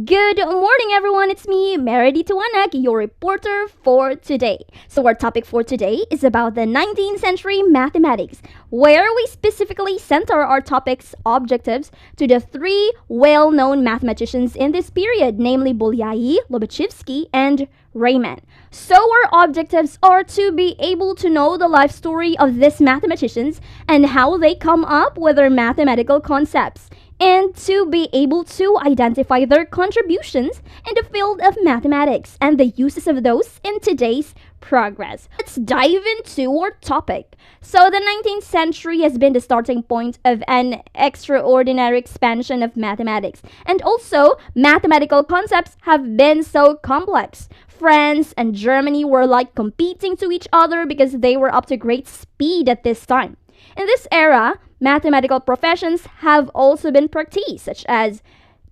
Good morning, everyone. It's me, Meredith Tuanak, your reporter for today. So, our topic for today is about the 19th century mathematics, where we specifically center our topic's objectives to the three well-known mathematicians in this period, namely Bolyai, Lobachevsky, and Riemann. So, our objectives are to be able to know the life story of these mathematicians and how they come up with their mathematical concepts, and to be able to identify their contributions in the field of mathematics and the uses of those in today's progress. Let's dive into our topic. So the 19th century has been the starting point of an extraordinary expansion of mathematics, and also mathematical concepts have been so complex. France and Germany were like competing to each other because they were up to great speed at this time. In this era, mathematical professions have also been practiced, such as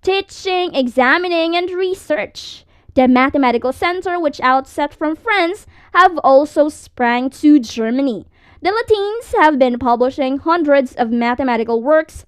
teaching, examining, and research. The mathematical center, which outset from France, have also sprang to Germany. The Latins have been publishing hundreds of mathematical works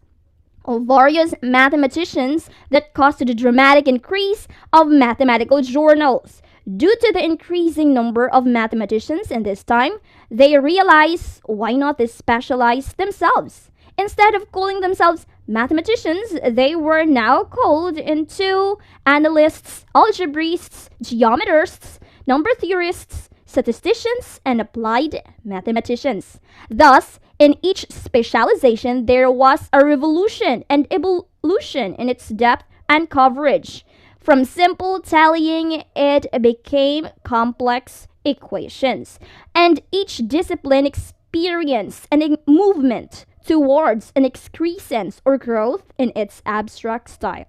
of various mathematicians that caused the dramatic increase of mathematical journals. Due to the increasing number of mathematicians in this time, they realized why not they specialize themselves. Instead of calling themselves mathematicians, they were now called into analysts, algebraists, geometrists, number theorists, statisticians, and applied mathematicians. Thus, in each specialization, there was a revolution and evolution in its depth and coverage. From simple tallying, it became complex equations, and each discipline experienced a movement towards an excrescence or growth in its abstract style.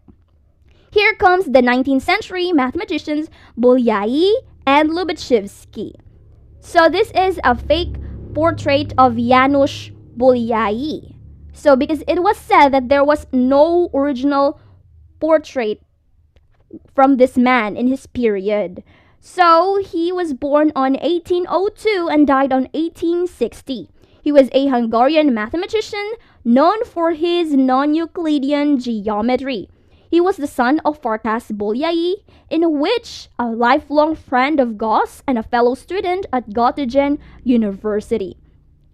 Here comes the 19th century mathematicians Bolyai and Lobachevsky. So this is a fake portrait of Janos Bolyai. So because it was said that there was no original portrait from this man in his period. So he was born on 1802 and died on 1860. He was a Hungarian mathematician known for his non-Euclidean geometry. He was the son of Farkas Bolyai, in which a lifelong friend of Gauss and a fellow student at Göttingen University.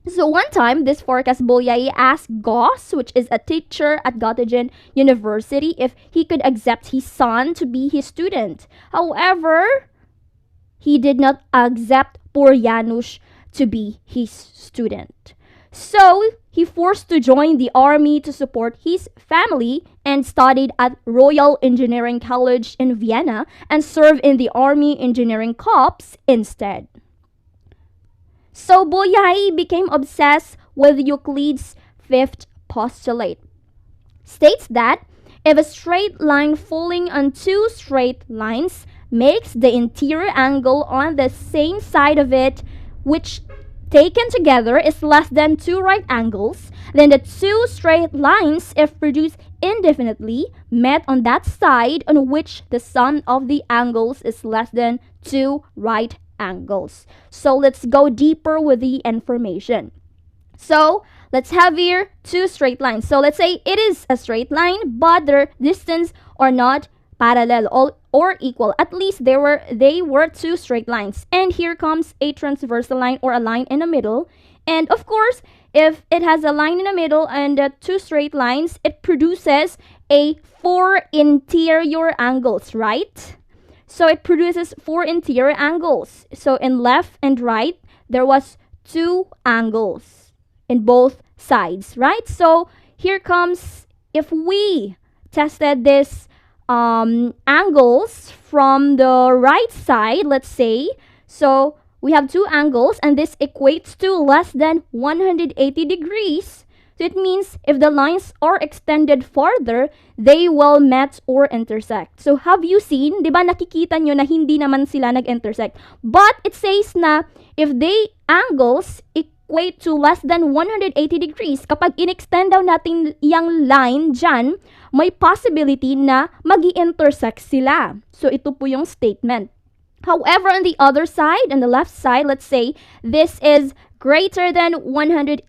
So one time, this Farkas Bolyai asked Gauss, which is a teacher at Göttingen University, if he could accept his son to be his student. However, he did not accept poor Janusz to be his student. So he forced to join the army to support his family and studied at Royal Engineering College in Vienna and served in the Army Engineering Corps instead. So Bolyai became obsessed with Euclid's fifth postulate. States that if a straight line falling on two straight lines makes the interior angle on the same side of it, which taken together is less than two right angles, then the two straight lines, if produced indefinitely, met on that side on which the sum of the angles is less than two right angles. So let's go deeper with the information. So let's have here two straight lines. So let's say it is a straight line, but their distance are not parallel or equal. At least they were two straight lines. And here comes a transversal line or a line in the middle. And of course, if it has a line in the middle and two straight lines, it produces a four interior angles, right? So it produces four interior angles. So in left and right, there was two angles in both sides, right? So here comes, if we tested this angles from the right side, let's say, so we have two angles and this equates to less than 180 degrees. So it means if the lines are extended farther, they will meet or intersect. So have you seen, di ba nakikita nyo na hindi naman sila nag-intersect? But it says na if they angles equate to less than 180 degrees, kapag in-extend daw natin yung line dyan, may possibility na magi-intersect sila. So ito po yung statement. However, on the other side, on the left side, let's say this is greater than 180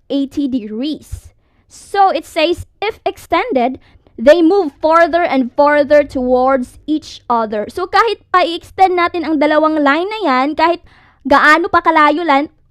degrees. So it says if extended, they move farther and farther towards each other. So kahit pa i-extend natin ang dalawang line na yan, kahit gaano pa kalayo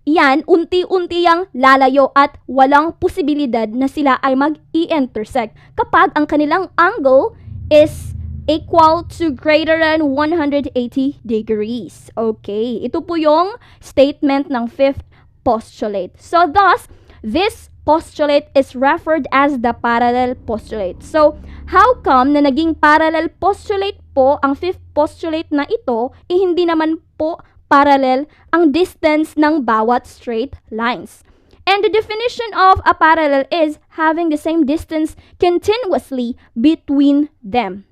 yan, unti-unti yang lalayo at walang posibilidad na sila ay mag-i-intersect kapag ang kanilang angle is equal to greater than 180 degrees. Okay, ito po yung statement ng fifth postulate. So thus, this postulate is referred as the parallel postulate. So, how come na naging parallel postulate po ang fifth postulate na ito, hindi naman po parallel ang distance ng bawat straight lines? And the definition of a parallel is having the same distance continuously between them.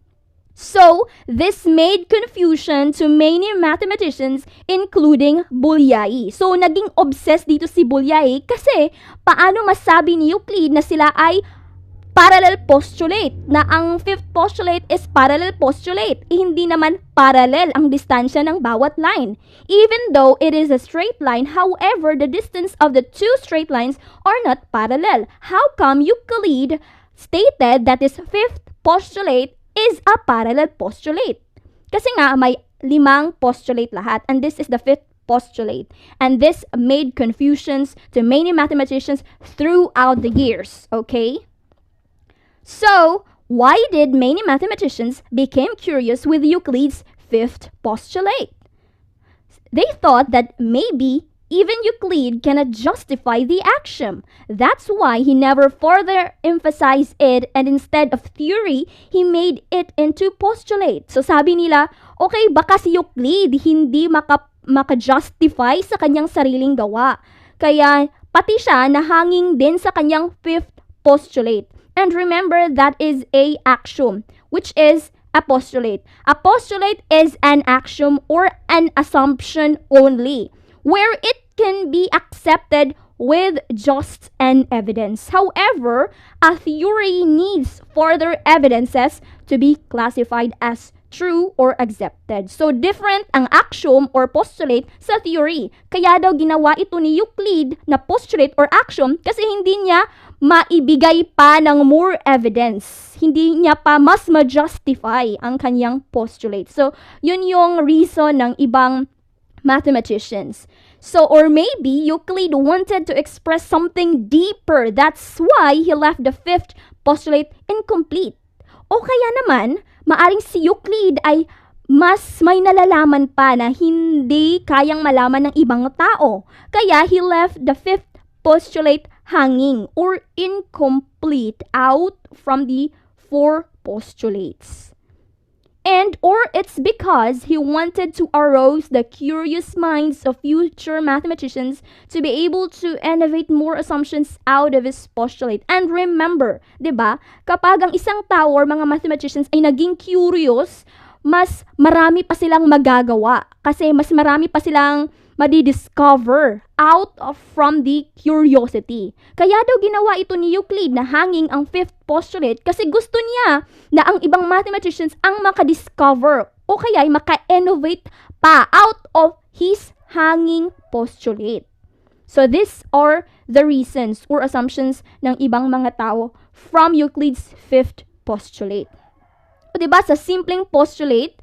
So, this made confusion to many mathematicians, including Bolyai. So, naging obsessed dito si Bolyai kasi paano masabi ni Euclid na sila ay parallel postulate, na ang fifth postulate is parallel postulate. Hindi naman parallel ang distansya ng bawat line. Even though it is a straight line, however, the distance of the two straight lines are not parallel. How come Euclid stated that this fifth postulate is a parallel postulate? Kasi nga, may 5 postulate lahat, and this is the fifth postulate. And this made confusions to many mathematicians throughout the years, okay? So, why did many mathematicians become curious with Euclid's fifth postulate? They thought that maybe even Euclid cannot justify the axiom. That's why he never further emphasized it, and instead of theory, he made it into postulate. So sabi nila, okay, baka si Euclid hindi maka-justify sa kanyang sariling gawa. Kaya pati siya nahanging din sa kanyang fifth postulate. And remember, that is a axiom, which is a postulate. A postulate is an axiom or an assumption only, where it can be accepted with just an evidence. However, a theory needs further evidences to be classified as true or accepted. So, different ang axiom or postulate sa theory. Kaya daw ginawa ito ni Euclid na postulate or axiom kasi hindi niya maibigay pa ng more evidence. Hindi niya pa mas ma-justify ang kanyang postulate. So, yun yung reason ng ibang mathematicians. So, or maybe Euclid wanted to express something deeper. That's why he left the fifth postulate incomplete. O kaya naman, maaring si Euclid ay mas may nalalaman pa na hindi kayang malaman ng ibang tao. Kaya he left the fifth postulate hanging or incomplete out from the 4 postulates. And or it's because he wanted to arouse the curious minds of future mathematicians to be able to innovate more assumptions out of his postulate. And remember, 'di ba? Kapag ang isang tao or mga mathematicians ay naging curious, mas marami pa silang magagawa kasi mas marami pa silang madi-discover out of from the curiosity. Kaya daw ginawa ito ni Euclid na hanging ang fifth postulate kasi gusto niya na ang ibang mathematicians ang maka-discover o kaya maka-innovate pa out of his hanging postulate. So these are the reasons or assumptions ng ibang mga tao from Euclid's fifth postulate. O diba, sa simpleng postulate,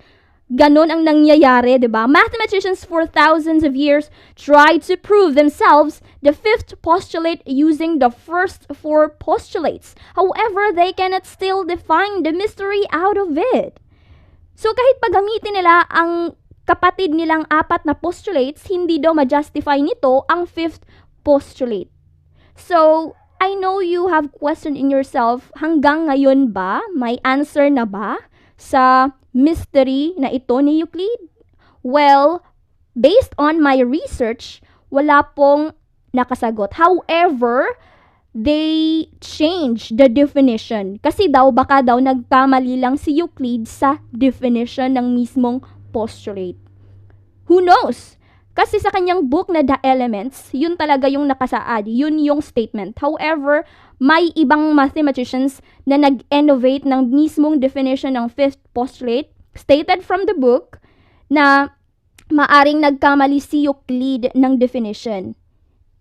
ganon ang nangyayari, diba? Mathematicians for thousands of years tried to prove themselves the fifth postulate using the first 4 postulates. However, they cannot still define the mystery out of it. So kahit pagamitin nila ang kapatid nilang 4 na postulates, hindi daw ma-justify nito ang fifth postulate. So, I know you have questioned in yourself, hanggang ngayon ba? May answer na ba sa mystery na ito ni Euclid? Well, based on my research, wala pong nakasagot. However, they changed the definition. Kasi daw, baka daw nagkamali lang si Euclid sa definition ng mismong postulate. Who knows? Kasi sa kanyang book na The Elements, yun talaga yung nakasaad. Yun yung statement. However, may ibang mathematicians na nag-innovate ng mismong definition ng fifth postulate stated from the book na maaring nagkamali si Euclid ng definition.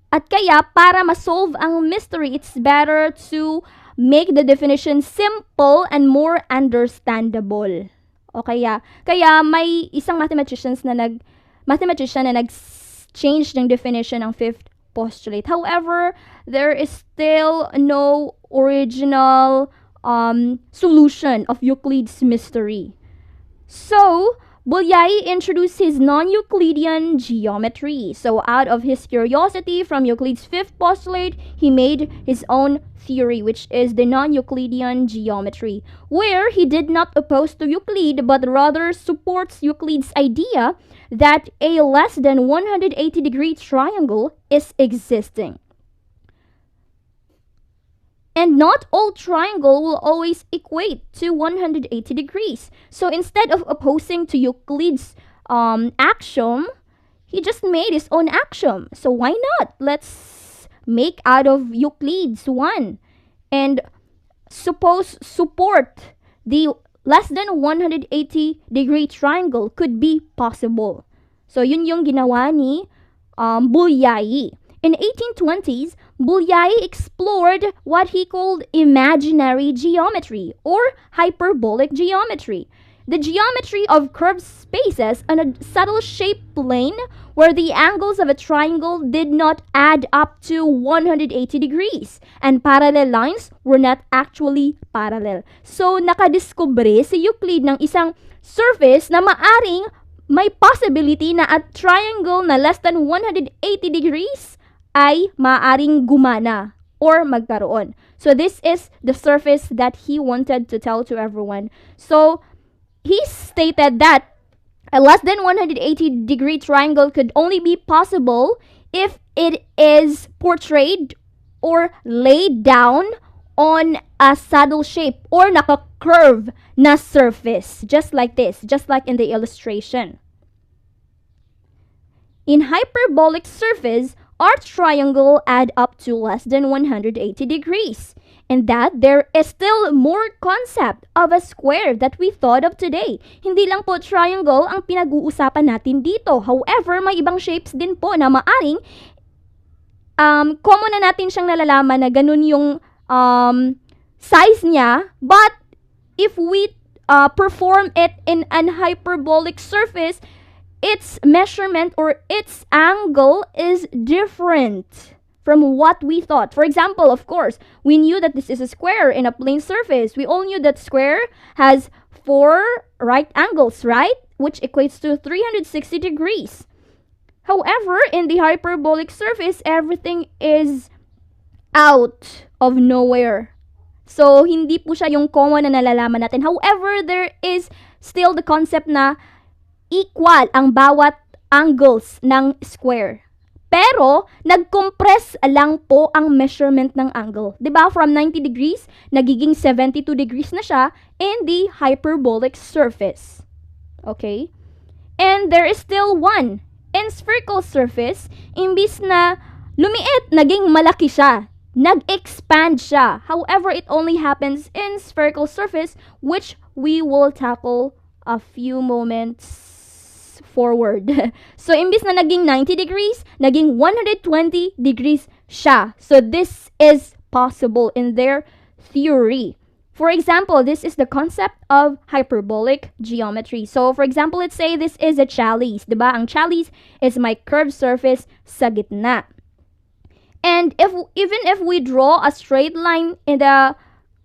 At kaya, para ma-solve ang mystery, it's better to make the definition simple and more understandable. O kaya may isang mathematician na nag-change ng definition ng fifth postulate. However, there is still no original solution of Euclid's mystery. So, Bolyai introduced his non-Euclidean geometry. So, out of his curiosity from Euclid's fifth postulate, he made his own theory, which is the non-Euclidean geometry, where he did not oppose to Euclid, but rather supports Euclid's idea that a less than 180-degree triangle is existing. And not all triangle will always equate to 180 degrees. So instead of opposing to Euclid's axiom, he just made his own axiom. So why not? Let's make out of Euclid's one and support the less than 180-degree triangle could be possible. So yun yung ginawa ni Bolyai. In 1820s, Bolyai explored what he called imaginary geometry or hyperbolic geometry, the geometry of curved spaces on a subtle shaped plane where the angles of a triangle did not add up to 180 degrees and parallel lines were not actually parallel. So, nakadiskubre si Euclid ng isang surface na maaring may possibility na a triangle na less than 180 degrees ay maaring gumana or magkaroon. So this is the surface that he wanted to tell to everyone. So he stated that a less than 180-degree triangle could only be possible if it is portrayed or laid down on a saddle shape or naka-curve na surface, just like this, just like in the illustration. In hyperbolic surface, our triangle add up to less than 180 degrees, and that there is still more concept of a square that we thought of today. Hindi lang po triangle ang pinag-uusapan natin dito. However, may ibang shapes din po na maaring common na natin siyang nalalaman na ganun yung size niya, but if we perform it in an hyperbolic surface, its measurement or its angle is different from what we thought. For example, of course, we knew that this is a square in a plane surface. We all knew that square has 4 right angles, right? Which equates to 360 degrees. However, in the hyperbolic surface, everything is out of nowhere. So, hindi po siya yung common na nalalaman natin. However, there is still the concept na equal ang bawat angles ng square. Pero, nag-compress lang po ang measurement ng angle. Diba? From 90 degrees, nagiging 72 degrees na siya in the hyperbolic surface. Okay? And there is still one. In spherical surface, imbis na lumiit, naging malaki siya. Nag-expand siya. However, it only happens in spherical surface, which we will tackle a few moments forward. So, imbis na naging 90 degrees, naging 120 degrees siya. So, this is possible in their theory. For example, this is the concept of hyperbolic geometry. So, for example, let's say this is a chalice. Diba? Ang chalice is my curved surface sa gitna. And even if we draw a straight line in the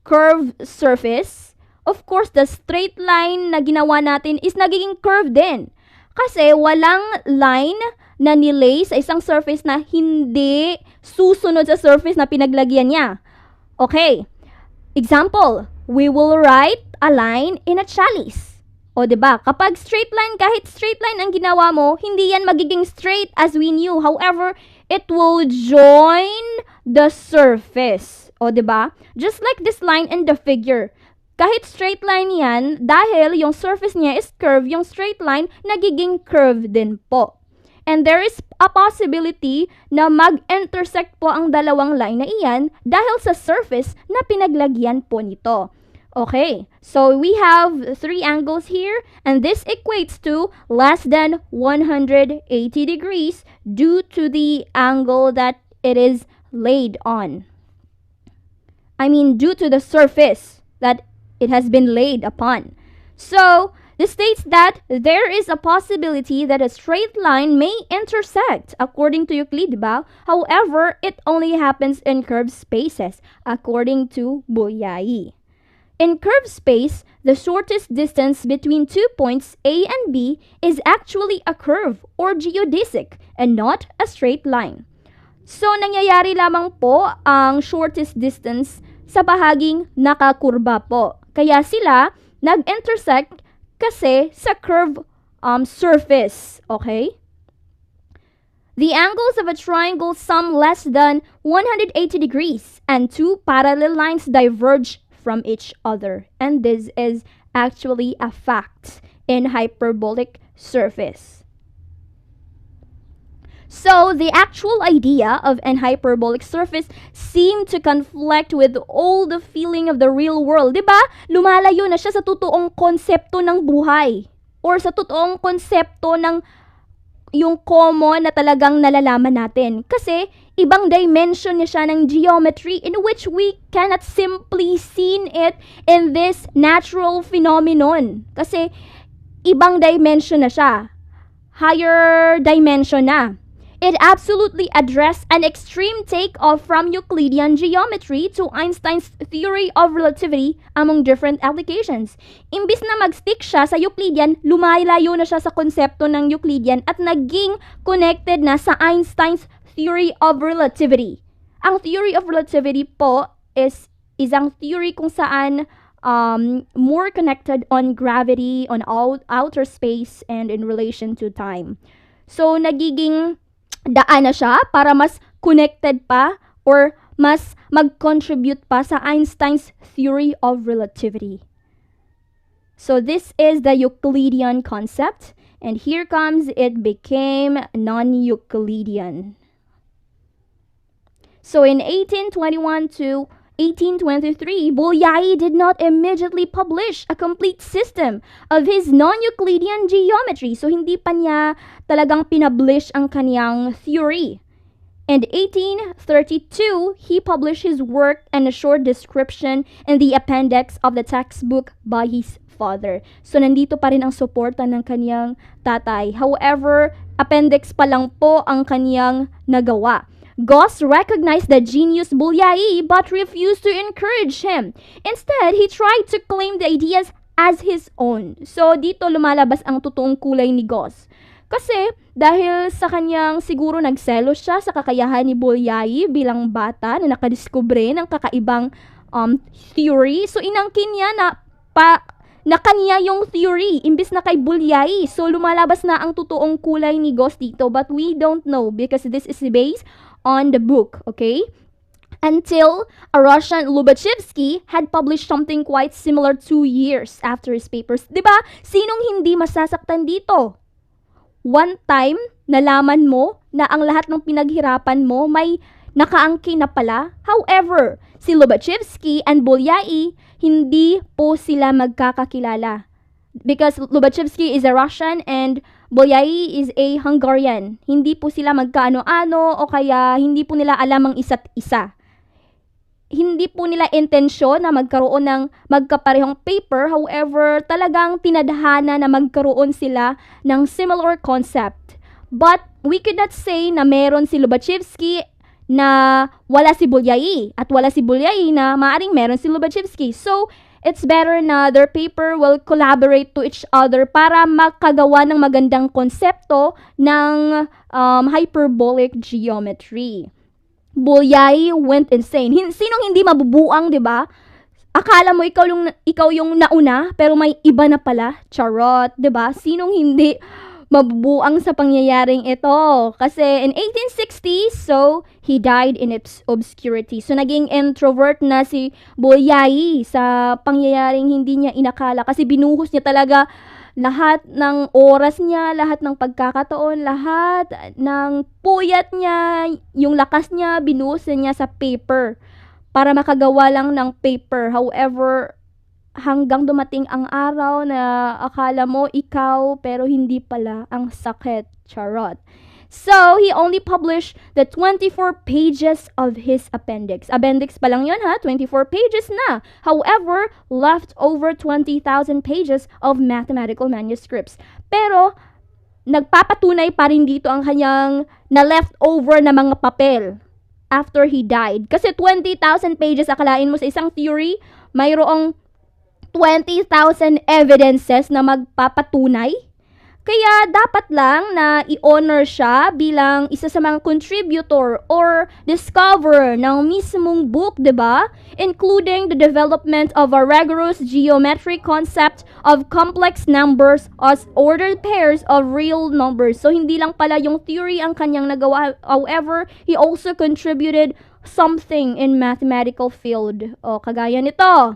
curved surface, of course, the straight line na ginawa natin is nagiging curved din. Kasi walang line na nilay sa isang surface na hindi susunod sa surface na pinaglagyan niya. Okay. Example, we will write a line in a chalice. O diba, kapag straight line, kahit straight line ang ginawa mo, hindi yan magiging straight as we knew. However, it will join the surface. O diba? Just like this line in the figure. Kahit straight line yan, dahil yung surface niya is curved, yung straight line, nagiging curved din po. And there is a possibility na mag-intersect po ang dalawang line na iyan dahil sa surface na pinaglagyan po nito. Okay, so we have 3 angles here, and this equates to less than 180 degrees due to the angle that it is laid on. due to the surface that it has been laid upon. So, this states that there is a possibility that a straight line may intersect according to Euclid, diba? However, it only happens in curved spaces according to Bolyai. In curved space, the shortest distance between 2 points A and B is actually a curve or geodesic and not a straight line. So, nangyayari lamang po ang shortest distance sa bahaging nakakurba po. Kaya sila nag-intersect kasi sa curved surface. Okay? The angles of a triangle sum less than 180 degrees and two parallel lines diverge from each other. And this is actually a fact in hyperbolic surface. So, the actual idea of an hyperbolic surface seemed to conflict with all the feeling of the real world. Diba? Lumalayo na siya sa totoong konsepto ng buhay. Or sa totoong konsepto ng yung common na talagang nalalaman natin. Kasi, ibang dimension niya siya ng geometry in which we cannot simply see it in this natural phenomenon. Kasi, ibang dimension na siya. Higher dimension na. It absolutely addressed an extreme take-off from Euclidean geometry to Einstein's theory of relativity among different applications. Imbis na mag-stick siya sa Euclidean, lumalayo na siya sa konsepto ng Euclidean at naging connected na sa Einstein's theory of relativity. Ang theory of relativity po is ang theory kung saan more connected on gravity, on outer space, and in relation to time. So, nagiging daan na siya para mas connected pa or mas mag-contribute pa sa Einstein's theory of relativity. So this is the Euclidean concept, and here comes it became non-Euclidean. So in 1821 to 1823, Bolyai did not immediately publish a complete system of his non-Euclidean geometry. So, hindi pa niya talagang pinablish ang kaniyang theory. In 1832, he published his work and a short description in the appendix of the textbook by his father. So, nandito pa rin ang suporta ng kaniyang tatay. However, appendix pa lang po ang kaniyang nagawa. Gauss recognized the genius Bolyai but refused to encourage him. Instead, he tried to claim the ideas as his own. So, dito lumalabas ang totoong kulay ni Gauss. Kasi, dahil sa kanyang siguro nagselos siya sa kakayahan ni Bolyai bilang bata na nakadiskubre ng kakaibang theory. So, inangkin niya na kanya yung theory imbis na kay Bolyai. So, lumalabas na ang totoong kulay ni Gauss dito. But we don't know because this is based on the book, okay? Until a Russian Lobachevsky had published something quite similar 2 years after his papers. Diba? Sinong hindi masasaktan dito? One time, nalaman mo na ang lahat ng pinaghirapan mo may nakaangkin na pala. However, si Lobachevsky and Bolyai, hindi po sila magkakakilala. Because Lobachevsky is a Russian and Bolyai is a Hungarian. Hindi po sila magkaano-ano o kaya hindi po nila alam ang isa't isa. Hindi po nila intensyon na magkaroon ng magkaparehong paper. However, talagang tinadhana na magkaroon sila ng similar concept. But we could not say na meron si Lobachevsky na wala si Bolyai at wala si Bolyai na maaring meron si Lobachevsky. So, it's better na their paper will collaborate to each other para makagawa ng magandang konsepto ng hyperbolic geometry. Bolyai went insane. Sinong hindi mabubuang, 'di ba? Akala mo ikaw yung nauna pero may iba na pala. Charot, 'di ba? Sinong hindi mabubuang sa pangyayaring ito? Kasi in 1860, so he died in its obscurity. So naging introvert na si Bolyai sa pangyayaring hindi niya inakala kasi binuhos niya talaga lahat ng oras niya, lahat ng pagkakataon, lahat ng puyat niya, yung lakas niya, binuhos niya sa paper para makagawa lang ng paper. However, hanggang dumating ang araw na akala mo ikaw pero hindi pala, ang sakit. Charot. So, he only published the 24 pages of his appendix. Appendix pa lang yun ha, 24 pages na. However, left over 20,000 pages of mathematical manuscripts. Pero, nagpapatunay pa rin dito ang kanyang na-left over na mga papel after he died. Kasi 20,000 pages, akalain mo sa isang theory, mayroong 20,000 evidences na magpapatunay. Kaya dapat lang na i-honor siya bilang isa sa mga contributor or discoverer ng mismong book, 'di ba? Including the development of a rigorous geometric concept of complex numbers as ordered pairs of real numbers. So hindi lang pala yung theory ang kanyang nagawa. However, he also contributed something in mathematical field. O kagaya nito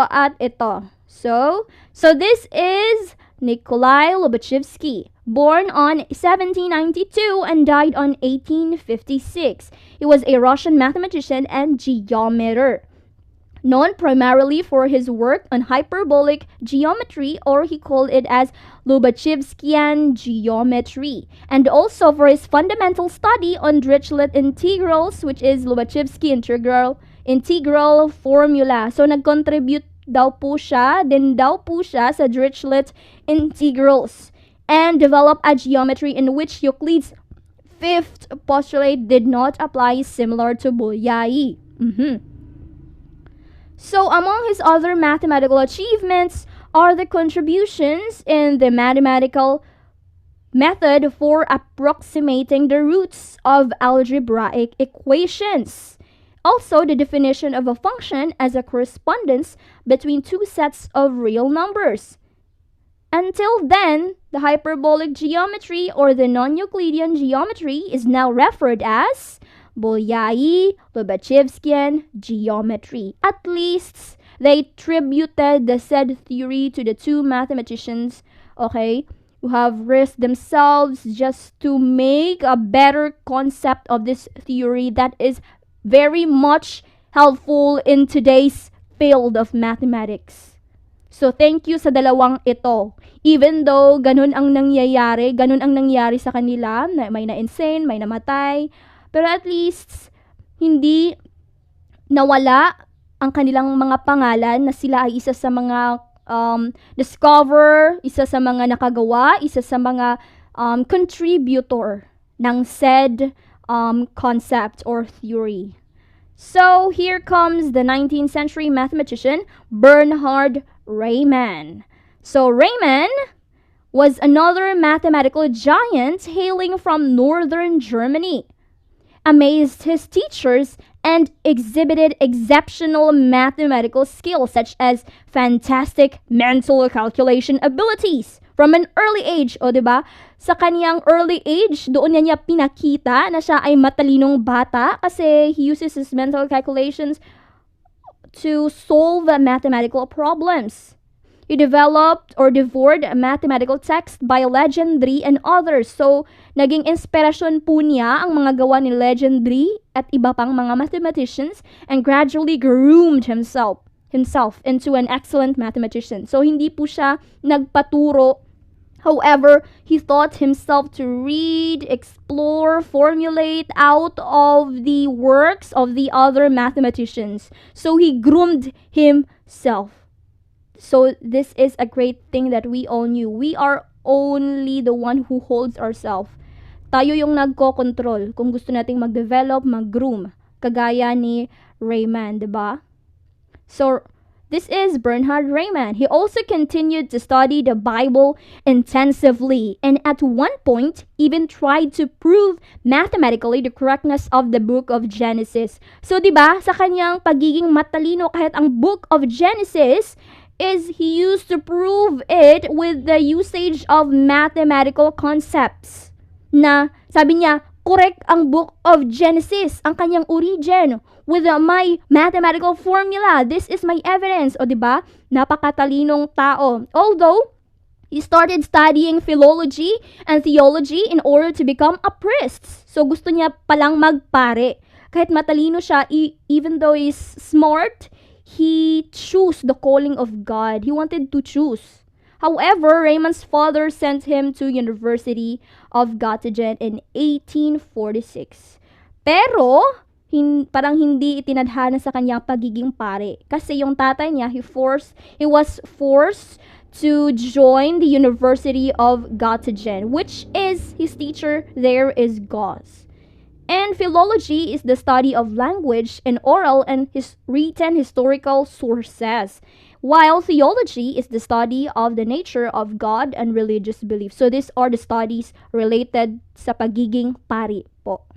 at ito. So this is Nikolai Lobachevsky, born on 1792 and died on 1856. He was a Russian mathematician and geometer, known primarily for his work on hyperbolic geometry, or he called it as Lobachevskian geometry, and also for his fundamental study on Dirichlet integrals, which is Lobachevsky integral formula. So nag-contribute daw po siya sa Dirichlet integrals and develop a geometry in which Euclid's fifth postulate did not apply, similar to Bolyai. So among his other mathematical achievements are the contributions in the mathematical method for approximating the roots of algebraic equations. Also, the definition of a function as a correspondence between two sets of real numbers. Until then, the hyperbolic geometry or the non-Euclidean geometry is now referred as Bolyai Lobachevskian geometry. At least, they tributed the said theory to the two mathematicians, okay, who have risked themselves just to make a better concept of this theory that is very much helpful in today's field of mathematics. So, thank you sa dalawang ito. Even though ganun ang nangyari sa kanila, may na-insane, may namatay, pero at least, hindi nawala ang kanilang mga pangalan na sila ay isa sa mga discover, isa sa mga nakagawa, isa sa mga contributor ng said concept or theory. So here comes the 19th century mathematician Bernhard Riemann. So Riemann was another mathematical giant hailing from northern Germany. Amazed his teachers and exhibited exceptional mathematical skills such as fantastic mental calculation abilities from an early age. O diba? Sa kaniyang early age, doon niya pinakita na siya ay matalinong bata kasi he uses his mental calculations to solve mathematical problems. He developed or devoured mathematical texts by Legendre and others. So, naging inspirasyon po niya ang mga gawa ni Legendre at iba pang mga mathematicians and gradually groomed himself into an excellent mathematician. So, hindi po siya nagpaturo. However, he taught himself to read, explore, formulate out of the works of the other mathematicians. So, he groomed himself. So, this is a great thing that we all knew. We are only the one who holds ourselves. Tayo yung nagko-control kung gusto nating mag-develop, mag-groom. Kagaya ni Rayman, diba? So, this is Bernhard Riemann. He also continued to study the Bible intensively and at one point even tried to prove mathematically the correctness of the book of Genesis. So, diba, sa kanyang pagiging matalino kahit ang book of Genesis is he used to prove it with the usage of mathematical concepts. Na, sabi niya, correct ang book of Genesis, ang kanyang origin, with my mathematical formula. This is my evidence. O diba? Napakatalinong tao. Although, he started studying philology and theology in order to become a priest. So, gusto niya palang magpare. Kahit matalino siya, even though he's smart, he chose the calling of God. He wanted to choose. However, Raymond's father sent him to University of Göttingen in 1846. Pero, parang hindi itinadhana sa kanyang pagiging pare. Kasi yung tatay niya, he was forced to join the University of Göttingen, which is, his teacher there is Gauss. And philology is the study of language and oral and written historical sources, while theology is the study of the nature of God and religious belief. So these are the studies related sa pagiging pari po.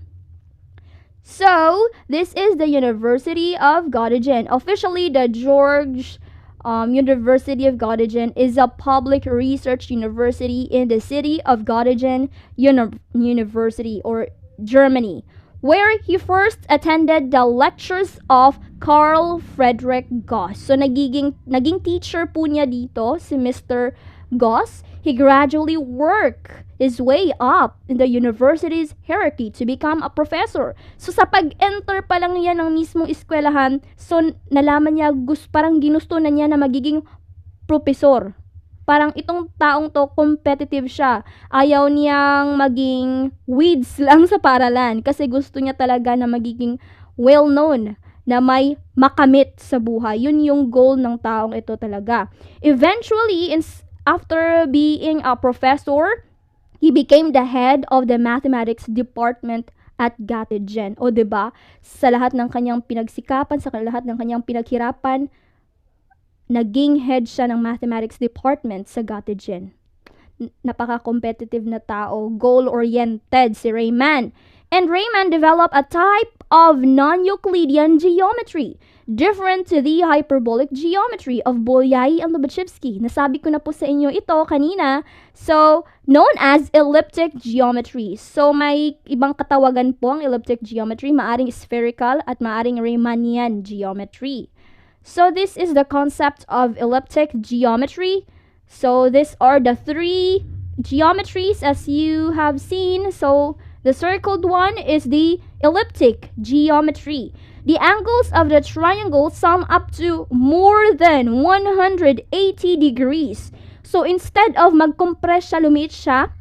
So, this is the University of Göttingen. Officially, the George University of Göttingen is a public research university in the city of Göttingen University, or Germany, where he first attended the lectures of Carl Friedrich Gauss. So, naging teacher po niya dito, si Mr. Gauss. He gradually worked his way up in the university's hierarchy to become a professor. So, sa pag-enter pa lang niya ng mismong eskwelahan, so, nalaman niya, parang ginusto na niya na magiging professor. Parang itong taong to, competitive siya. Ayaw niyang maging weeds lang sa paralan kasi gusto niya talaga na magiging well-known, na may makamit sa buhay. Yun yung goal ng taong ito talaga. Eventually, after being a professor, he became the head of the mathematics department at Göttingen. O diba, sa lahat ng kanyang pinagsikapan, sa lahat ng kanyang pinaghirapan, naging head siya ng mathematics department sa Göttingen. Napaka-competitive na tao, goal-oriented si Riemann. And Riemann developed a type of non-Euclidean geometry, different to the hyperbolic geometry of Bolyai and Lobachevsky. Nasabi ko na po sa inyo ito kanina. So, known as elliptic geometry. So, may ibang katawagan po ang elliptic geometry, maaring spherical at maaring Ramanian geometry. So, this is the concept of elliptic geometry. So, these are the three geometries as you have seen. So, the circled one is the elliptic geometry. The angles of the triangle sum up to more than 180 degrees. So, instead of mag-compress siya, lumiit siya,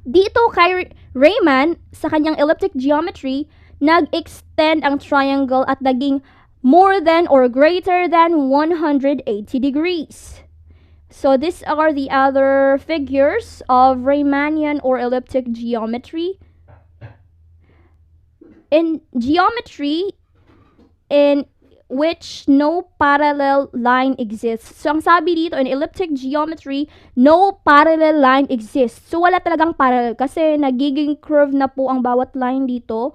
dito kay Riemann, sa kanyang elliptic geometry, nag-extend ang triangle at naging more than or greater than 180 degrees. So, these are the other figures of Riemannian or elliptic geometry. In geometry in which no parallel line exists. So, ang sabi dito, in elliptic geometry, no parallel line exists. So, wala talagang parallel kasi nagiging curve na po ang bawat line dito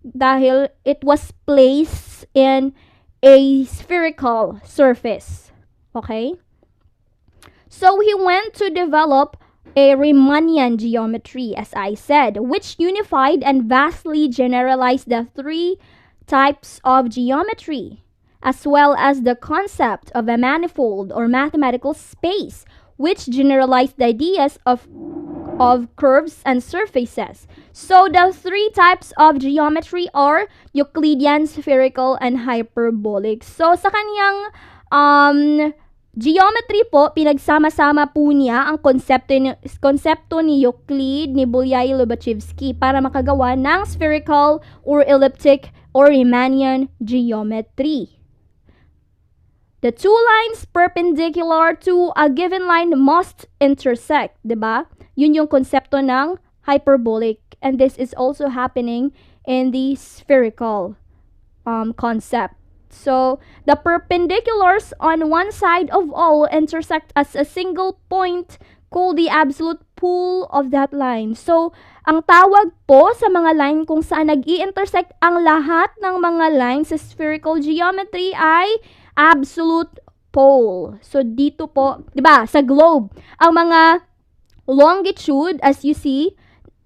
dahil it was placed in a spherical surface. Okay? So, he went to develop a Ramanian geometry, as I said, which unified and vastly generalized the three types of geometry, as well as the concept of a manifold or mathematical space, which generalized the ideas of curves and surfaces. So the three types of geometry are Euclidean, spherical, and hyperbolic. So sa kanyang geometry po, pinagsama-sama po niya ang konsepto ni Euclid, ni Bolyai, Lobachevsky para makagawa ng spherical or elliptic or Riemannian geometry. The two lines perpendicular to a given line must intersect, diba? Yun yung konsepto ng hyperbolic, and this is also happening in the spherical concept. So, the perpendiculars on one side of all intersect as a single point called the absolute pool of that line. So, ang tawag po sa mga line kung saan nag-i-intersect ang lahat ng mga lines sa spherical geometry ay absolute pole. So, dito po, di ba, sa globe, ang mga longitude, as you see,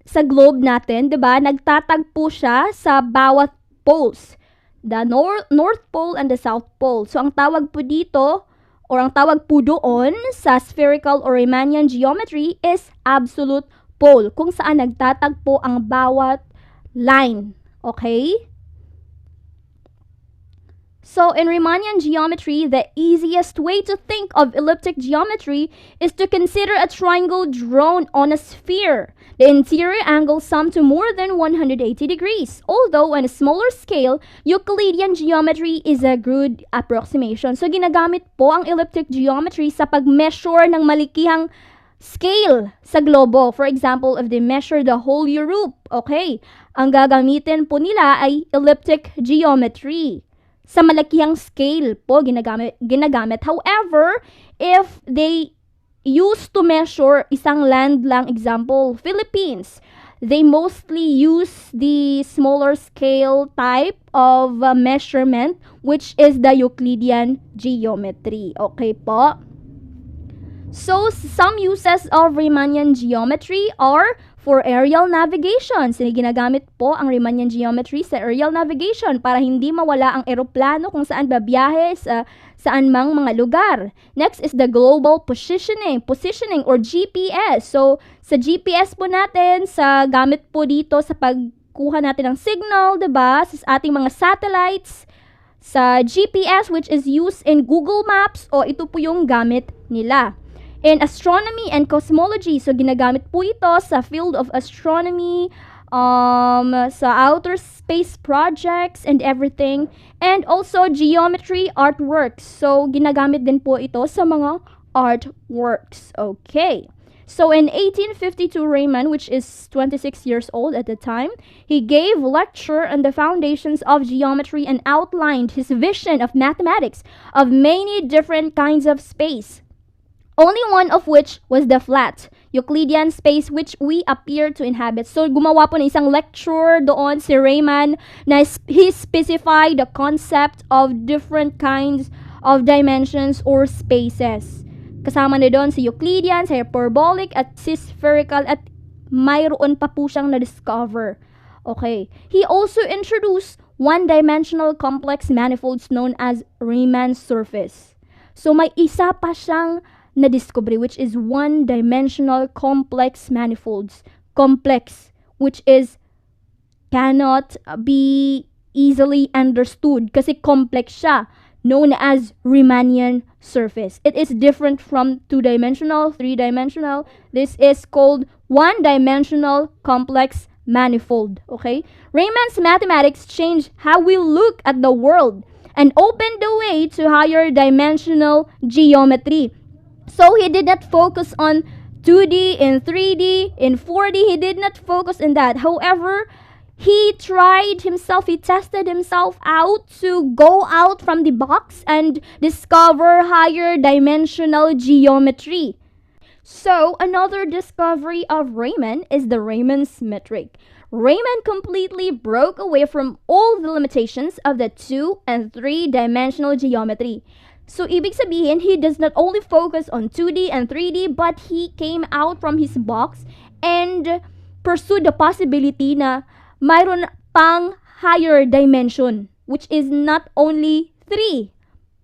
sa globe natin, di ba, nagtatagpo siya sa bawat poles. The North Pole and the South Pole. So, ang tawag po dito, or ang tawag po doon sa spherical or Riemannian geometry is absolute pole, kung saan nagtatagpo ang bawat line. Okay? So in Riemannian geometry, the easiest way to think of elliptic geometry is to consider a triangle drawn on a sphere. The interior angles sum to more than 180 degrees. Although on a smaller scale, Euclidean geometry is a good approximation. So ginagamit po ang elliptic geometry sa pag-measure ng malikihang scale sa globo. For example, if they measure the whole Europe, okay, ang gagamitin po nila ay elliptic geometry. Sa malakihang scale po ginagamit. However, if they used to measure isang land lang, example, Philippines, they mostly use the smaller scale type of measurement, which is the Euclidean geometry. Okay po? So, some uses of Riemannian geometry are for aerial navigation. Ginagamit po ang Riemannian geometry sa aerial navigation para hindi mawala ang eroplano kung saan babiyahe sa saan mang mga lugar. Next is the global positioning or GPS. So, sa GPS po natin, sa gamit po dito sa pagkuha natin ng signal, 'di ba? Sa ating mga satellites, sa GPS which is used in Google Maps, o ito po yung gamit nila. In astronomy and cosmology, so ginagamit po ito sa field of astronomy, sa outer space projects and everything. And also geometry artworks. So ginagamit din po ito sa mga artworks. Okay. So in 1852, Raymann, which is 26 years old at the time, he gave lecture on the foundations of geometry and outlined his vision of mathematics of many different kinds of space. Only one of which was the flat Euclidean space which we appear to inhabit. So, gumawa po ng isang lecture doon si Raymann na he specified the concept of different kinds of dimensions or spaces. Kasama na doon si Euclidean, si hyperbolic, at si spherical, at mayroon pa po siyang na-discover. Okay. He also introduced one-dimensional complex manifolds known as Rayman Surface. So, may isa pa siyang na-discovery, which is one-dimensional complex manifolds. Complex, which is cannot be easily understood kasi complex siya, known as Riemannian surface. It is different from two-dimensional, three-dimensional. This is called one-dimensional complex manifold. Okay? Raymans mathematics changed how we look at the world and opened the way to higher dimensional geometry. So he did not focus on 2D, in 3D, in 4D. He did not focus on that. However, he tested himself out to go out from the box and discover higher dimensional geometry. So, another discovery of Rayman is the Raymans Metric. Rayman completely broke away from all the limitations of the 2 and 3-dimensional geometry. So, ibig sabihin, he does not only focus on 2D and 3D, but he came out from his box and pursued the possibility na mayroon pang higher dimension, which is not only 3,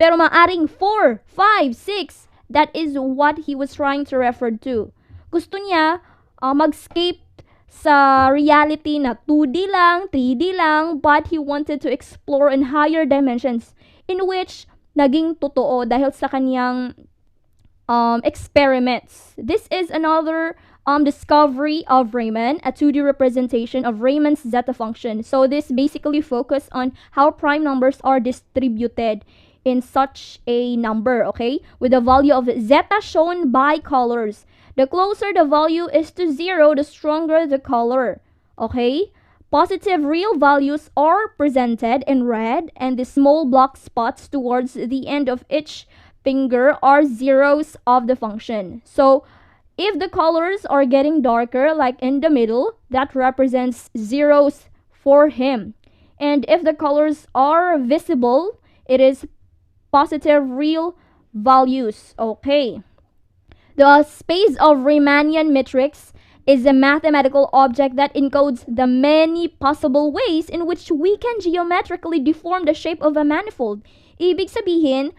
pero maaring 4, 5, 6. That is what he was trying to refer to. Gusto niya mag-escape sa reality na 2D lang, 3D lang, but he wanted to explore in higher dimensions, in which naging totoo dahil sa kaniyang experiments. This is another discovery of Riemann, a 2D representation of Raymond's zeta function. So this basically focused on how prime numbers are distributed in such a number, okay? With the value of zeta shown by colors. The closer the value is to 0, the stronger the color, okay? Positive real values are presented in red, and the small black spots towards the end of each finger are zeros of the function. So, if the colors are getting darker, like in the middle, that represents zeros for him. And if the colors are visible, it is positive real values. Okay. The space of Riemannian metrics is a mathematical object that encodes the many possible ways in which we can geometrically deform the shape of a manifold. Ibig sabihin,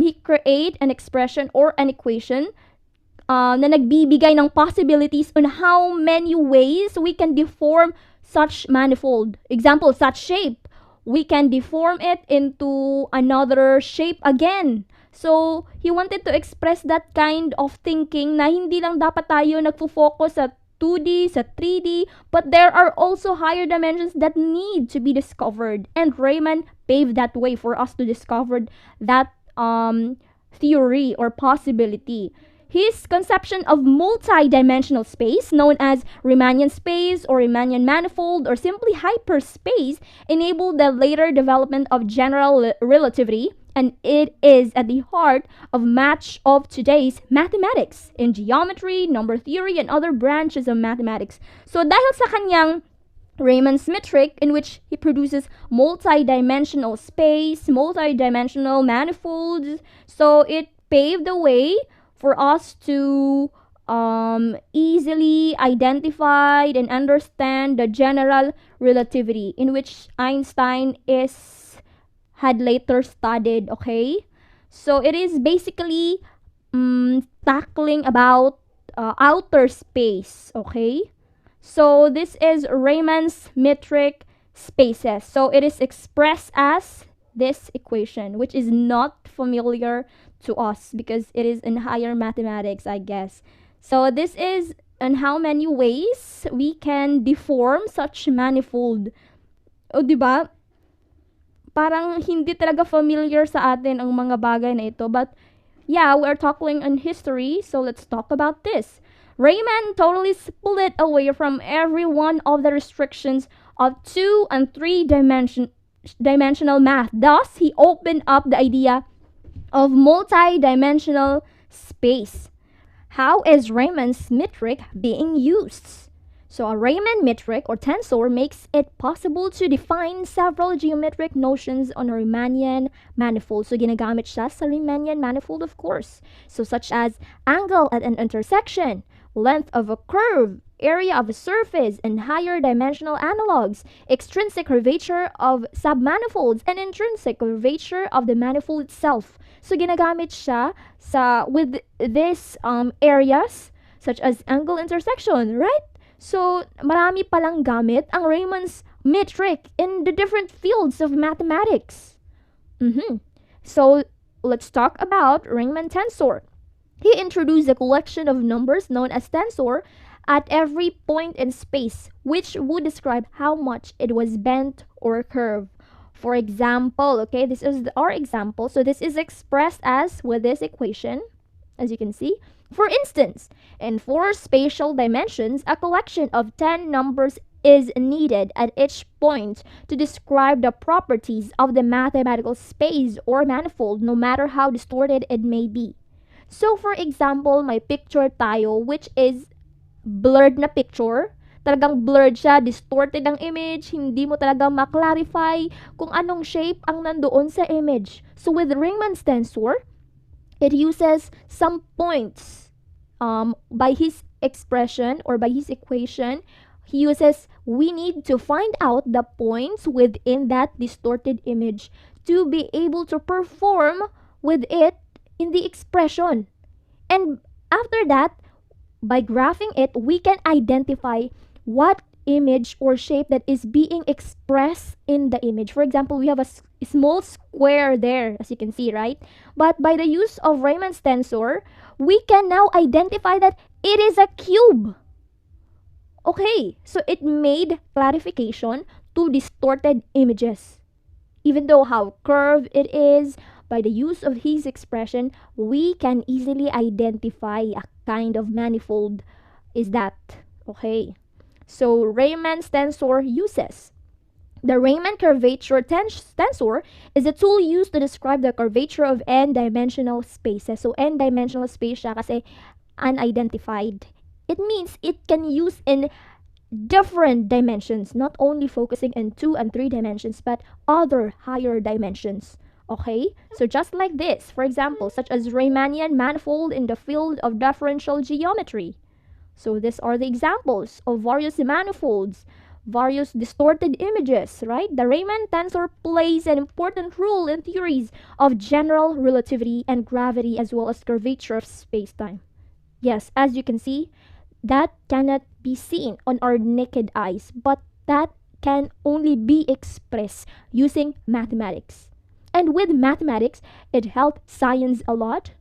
he create an expression or an equation na nagbibigay ng possibilities on how many ways we can deform such manifold. Example, such shape. we can deform it into another shape again. So, he wanted to express that kind of thinking na hindi lang dapat tayo nagfo-focus sa 2D, sa 3D, but there are also higher dimensions that need to be discovered. And Riemann paved that way for us to discover that theory or possibility. His conception of multi-dimensional space, known as Riemannian space or Riemannian manifold or simply hyperspace, enabled the later development of general relativity, and it is at the heart of much of today's mathematics in geometry, number theory, and other branches of mathematics. So dahil sa kanyang Raymond's Metric, in which he produces multi-dimensional space, multi-dimensional manifolds, so it paved the way for us to easily identify and understand the general relativity in which Einstein had later studied, okay? So it is basically tackling about outer space, okay? So this is Raymans Metric spaces. So it is expressed as this equation, which is not familiar to us because it is in higher mathematics, I guess. So this is in how many ways we can deform such manifold. O, diba? Parang hindi talaga familiar sa atin ang mga bagay na ito. But yeah, we're talking on history, so let's talk about this. Riemann totally split away from every one of the restrictions of 2 and 3 dimensional math. Thus, he opened up the idea of multi-dimensional space. How is Raymann's metric being used? So a Rayman metric or tensor makes it possible to define several geometric notions on a Riemannian manifold. So ginagamit siya sa Riemannian manifold, of course. So such as angle at an intersection, length of a curve, area of a surface, and higher dimensional analogs, extrinsic curvature of submanifolds, and intrinsic curvature of the manifold itself. So ginagamit siya with these areas such as angle intersection, right? So marami palang gamit ang Raymond's metric in the different fields of mathematics. So let's talk about Rayman Tensor. He introduced a collection of numbers known as tensor at every point in space, which would describe how much it was bent or curved. For example, okay, this is our example. So this is expressed as with this equation, as you can see. For instance, in 4 spatial dimensions, a collection of 10 numbers is needed at each point to describe the properties of the mathematical space or manifold, no matter how distorted it may be. So for example, may picture tayo which is blurred na picture. Talagang blurred siya, distorted ang image, hindi mo talaga ma-clarify kung anong shape ang nandoon sa image. So with Raymond's tensor, it uses some points. By his expression or by his equation, he uses, we need to find out the points within that distorted image to be able to perform with it in the expression. And after that, by graphing it, we can identify what image or shape that is being expressed in the image. For example, we have a small square there, as you can see, right? But by the use of Raymond's tensor, we can now identify that it is a cube. Okay, so it made clarification to distorted images. Even though how curved it is, by the use of his expression, we can easily identify a kind of manifold is that. Okay, so Raymond's tensor uses. The Rayman curvature tensor is a tool used to describe the curvature of n-dimensional spaces. So n-dimensional space siya kasi unidentified. It means it can use in different dimensions, not only focusing in 2 and 3 dimensions, but other higher dimensions. Okay, so just like this, for example, such as Riemannian manifold in the field of differential geometry. So these are the examples of various manifolds, various distorted images, right? The Rayman tensor plays an important role in theories of general relativity and gravity as well as curvature of space-time. Yes, as you can see, that cannot be seen on our naked eyes, but that can only be expressed using mathematics. And with mathematics, it helped science a lot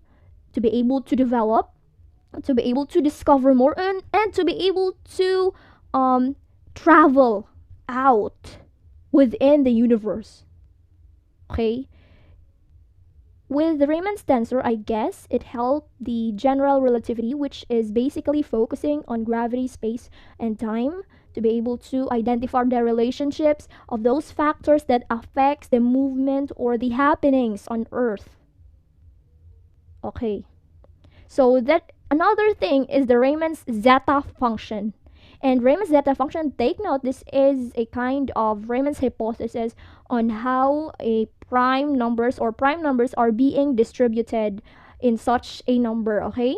to be able to develop, to be able to discover more, and to be able to travel out within the universe. Okay? With the Raymond's tensor, I guess it helped the general relativity, which is basically focusing on gravity, space, and time, to be able to identify the relationships of those factors that affects the movement or the happenings on Earth. Okay. So that another thing is the Raymond's zeta function. And Raymond's zeta function, take note, this is a kind of Raymond's hypothesis on how a prime numbers are being distributed in such a number, okay?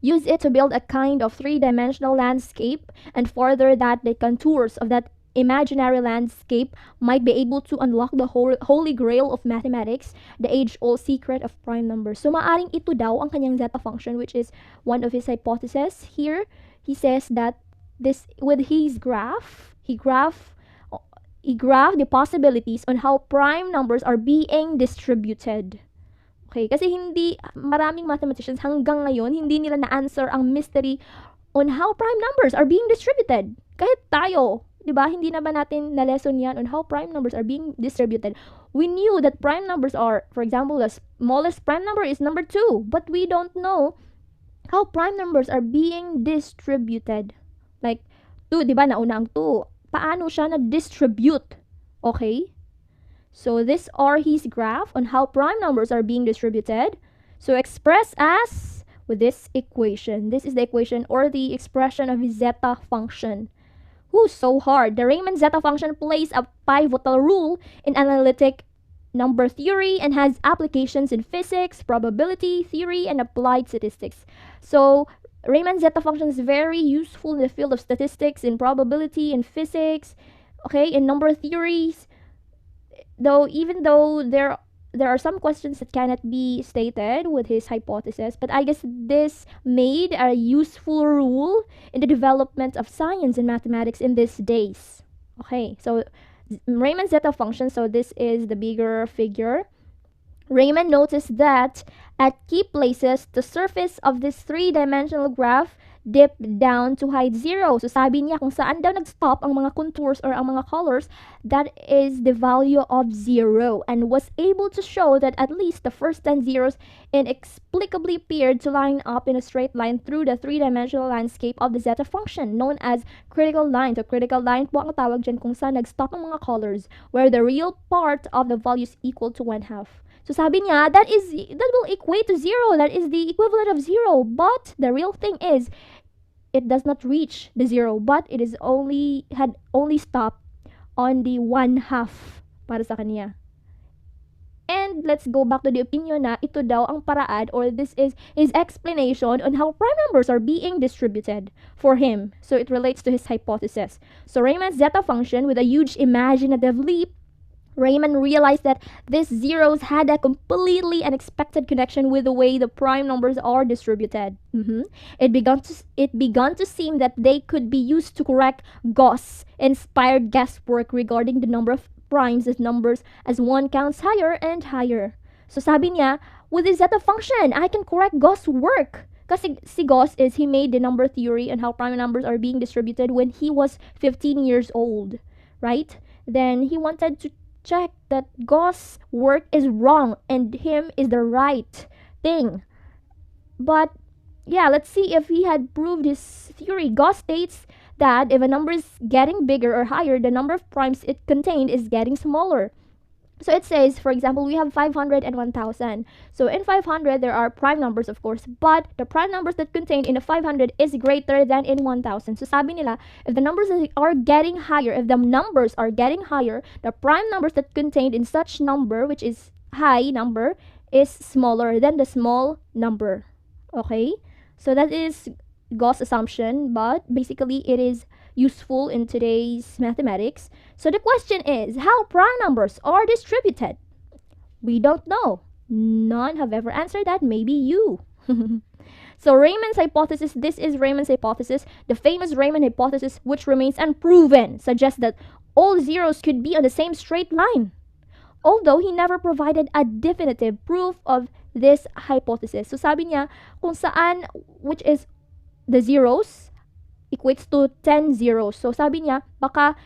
Use it to build a kind of three-dimensional landscape, and further that the contours of that imaginary landscape might be able to unlock the holy grail of mathematics, the age-old secret of prime numbers. So maaring ito daw ang kanyang zeta function, which is one of his hypotheses. Here, he says that this with his graph, he graphed the possibilities on how prime numbers are being distributed. Okay, kasi hindi maraming mathematicians hanggang ngayon hindi nila na-answer ang mystery on how prime numbers are being distributed. Kahit tayo, 'di ba? Hindi na ba natin na lesson 'yan on how prime numbers are being distributed? We knew that prime numbers are, for example, the smallest prime number is number 2, but we don't know how prime numbers are being distributed. Like 2, 'di ba? Nauna ang 2. Paano siya na-distribute? Okay? So these are his graph on how prime numbers are being distributed. So express as with this equation. This is the equation or the expression of his zeta function. Who's so hard? The Rayman zeta function plays a pivotal role in analytic number theory and has applications in physics, probability theory, and applied statistics. So Rayman zeta function is very useful in the field of statistics, in probability, in physics, okay, in number theories. Even though there are some questions that cannot be stated with his hypothesis, but I guess this made a useful rule in the development of science and mathematics in these days. Okay, so Rayman zeta function, so this is the bigger figure. Rayman noticed that at key places, the surface of this three-dimensional graph dipped down to height 0. So sabi niya kung saan daw nag-stop ang mga contours or ang mga colors, that is the value of 0, and was able to show that at least the first 10 zeros inexplicably appeared to line up in a straight line through the three-dimensional landscape of the zeta function, known as critical line. So critical line po ang tawag dyan kung saan nag-stop ang mga colors, where the real part of the value is equal to 1/2. So sabi niya, that will equate to 0. That is the equivalent of 0. But the real thing is, it does not reach the 0. But it is had only stopped on the 1/2 para sa kanya. And let's go back to the opinion na ito daw ang paraan, or this is his explanation on how prime numbers are being distributed for him. So it relates to his hypothesis. So Raymond's zeta function, with a huge imaginative leap, Rayman realized that these zeros had a completely unexpected connection with the way the prime numbers are distributed. It began to seem that they could be used to correct Gauss-inspired guesswork regarding the number of primes as numbers as one counts higher and higher. So sabi niya, with the zeta function, I can correct Gauss work. Kasi si Gauss he made the number theory on how prime numbers are being distributed when he was 15 years old, right? Then he wanted to check that Gauss' work is wrong and him is the right thing. But yeah, let's see if he had proved his theory. Gauss states that if a number is getting bigger or higher, the number of primes it contained is getting smaller. So it says, for example, we have 500 and 1000. So in 500, there are prime numbers, of course, but the prime numbers that contained in the 500 is greater than in 1000. So sabi nila, if the numbers are getting higher, the prime numbers that contained in such number, which is high number, is smaller than the small number. Okay? So that is Gauss' assumption, but basically it is useful in today's mathematics. So the question is, how prime numbers are distributed? We don't know. None have ever answered that. Maybe you. So Raymond's hypothesis, this is Raymond's hypothesis. The famous Rayman hypothesis, which remains unproven, suggests that all zeros could be on the same straight line, although he never provided a definitive proof of this hypothesis. So sabi niya, kung saan, which is the zeros, equates to 10 zeros. So sabi niya, baka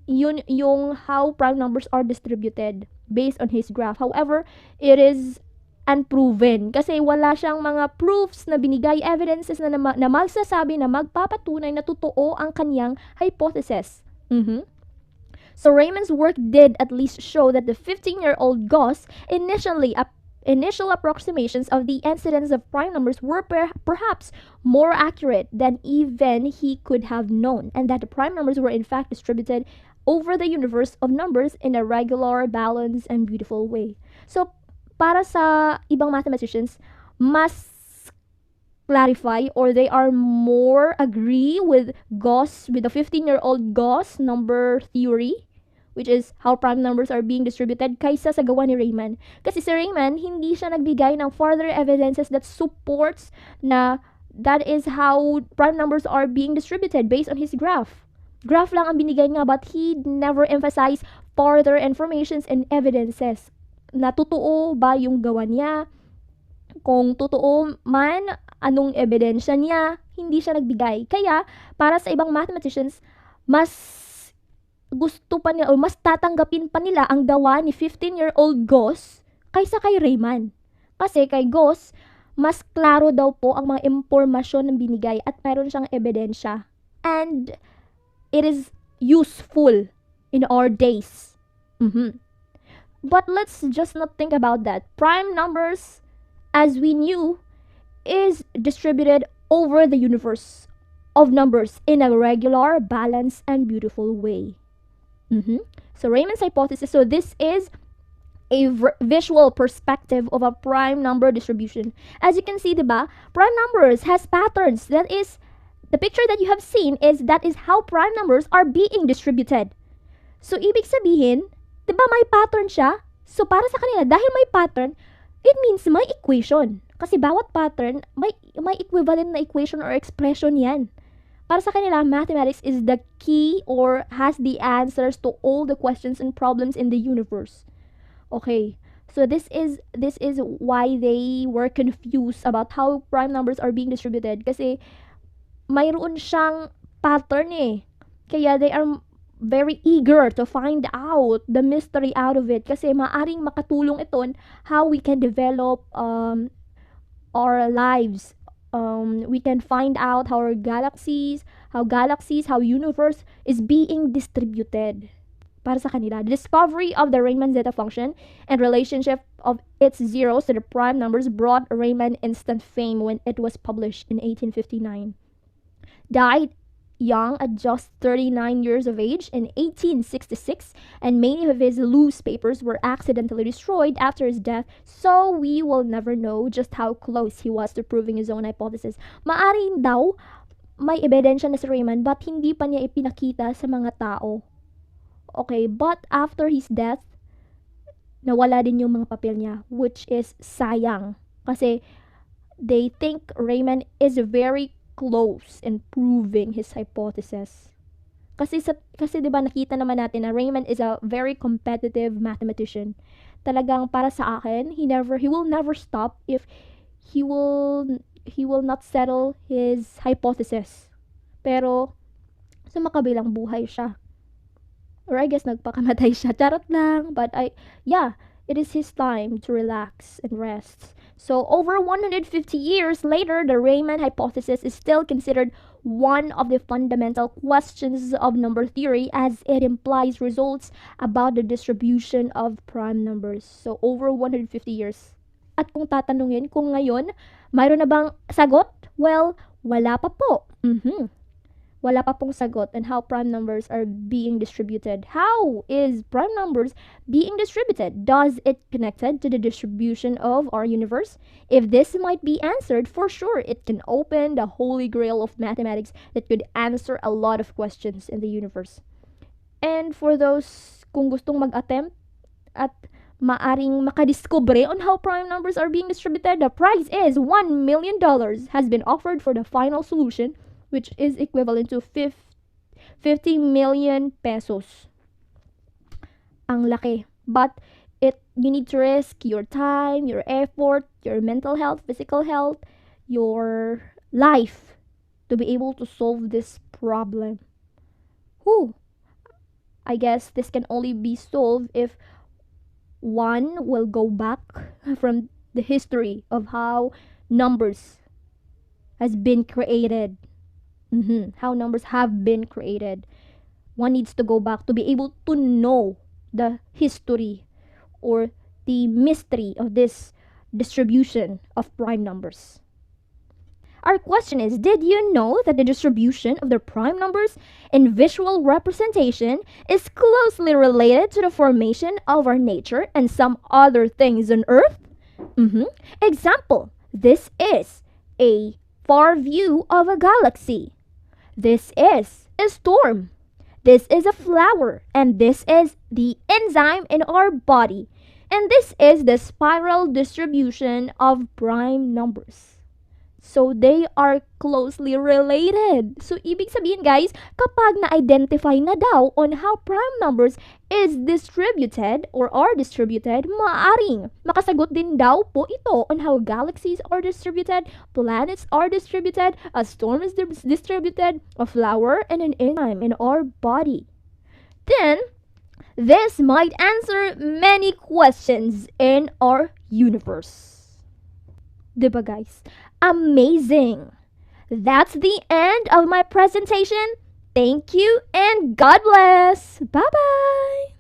yun yung how prime numbers are distributed based on his graph. However, it is unproven kasi wala siyang mga proofs na binigay, evidences na magsasabi na magpapatunay na totoo ang kanyang hypothesis. So Raymond's work did at least show that the 15-year-old Gauss initial approximations of the incidence of prime numbers were perhaps more accurate than even he could have known, and that the prime numbers were in fact distributed over the universe of numbers in a regular, balanced, and beautiful way. So, para sa ibang mathematicians, mas clarify or they are more agree with Gauss, with the 15-year-old Gauss number theory, which is how prime numbers are being distributed, kaysa sa gawa ni Riemann. Kasi si Riemann, hindi siya nagbigay ng further evidences that supports na that is how prime numbers are being distributed based on his graph. Graph lang ang binigay nga, but he never emphasized further informations and evidences na totoo ba yung gawa niya. Kung totoo man, anong ebidensya niya, hindi siya nagbigay. Kaya, para sa ibang mathematicians, mas gusto pa nila o mas tatanggapin pa nila ang gawa ni 15-year-old Gauss kaysa kay Riemann. Kasi kay Gauss, mas klaro daw po ang mga impormasyon na binigay at mayroon siyang ebidensya. And it is useful in our days. But let's just not think about that. Prime numbers, as we knew, is distributed over the universe of numbers in a regular, balanced, and beautiful way. So Raymond's hypothesis, so this is a visual perspective of a prime number distribution. As you can see, diba, prime numbers has patterns. That is, the picture that you have seen that is how prime numbers are being distributed. So ibig sabihin, diba may pattern siya? So para sa kanila, dahil may pattern, it means may equation. Kasi bawat pattern, may equivalent na equation or expression yan. Para sa kanila, mathematics is the key or has the answers to all the questions and problems in the universe. Okay, so this is why they were confused about how prime numbers are being distributed. Kasi mayroon siyang pattern eh. Kaya they are very eager to find out the mystery out of it. Kasi maaring makatulong ito on how we can develop our lives. We can find out how how universe is being distributed. Para sa kanila, the discovery of the Rayman zeta function and relationship of its zeros to the prime numbers brought Rayman instant fame when it was published in 1859. Died young at just 39 years of age in 1866, and many of his loose papers were accidentally destroyed after his death, so we will never know just how close he was to proving his own hypothesis. Maaring daw, may ebidensya na si Riemann, but hindi pa niya ipinakita sa mga tao. Okay, but after his death, nawala din yung mga papel niya, which is sayang. Kasi they think Riemann is very close in proving his hypothesis. Kasi 'di ba nakita naman natin na Riemann is a very competitive mathematician. Talagang para sa akin, he will never stop if he will not settle his hypothesis. Pero sa makabilang buhay siya. Or I guess nagpakamatay siya. Charot lang, but it is his time to relax and rest. So, over 150 years later, the Rayman hypothesis is still considered one of the fundamental questions of number theory, as it implies results about the distribution of prime numbers. So, over 150 years. At kung tatanungin kung ngayon, mayroon na bang sagot? Well, wala pa po. Wala pa pong sagot on how prime numbers are being distributed. How is prime numbers being distributed? Does it connected to the distribution of our universe? If this might be answered, for sure, it can open the holy grail of mathematics that could answer a lot of questions in the universe. And for those kung gustong mag-attempt at maaring makadiscover on how prime numbers are being distributed, the prize is $1 million has been offered for the final solution, which is equivalent to 50 million pesos. Ang laki. But you need to risk your time, your effort, your mental health, physical health, your life to be able to solve this problem. Whew. I guess this can only be solved if one will go back from the history of how numbers has been created. How numbers have been created. One needs to go back to be able to know the history or the mystery of this distribution of prime numbers. Our question is, did you know that the distribution of the prime numbers in visual representation is closely related to the formation of our nature and some other things on Earth? Example, this is a far view of a galaxy. This is a storm. This is a flower, and this is the enzyme in our body. And this is the spiral distribution of prime numbers. So they are closely related. So ibig sabihin guys, kapag na-identify na daw on how prime numbers is distributed or are distributed, maaring makasagot din daw po ito on how galaxies are distributed, planets are distributed, a storm is distributed, a flower, and an enzyme in our body. Then, this might answer many questions in our universe. Diba guys? Amazing! That's the end of my presentation. Thank you and God bless! Bye-bye!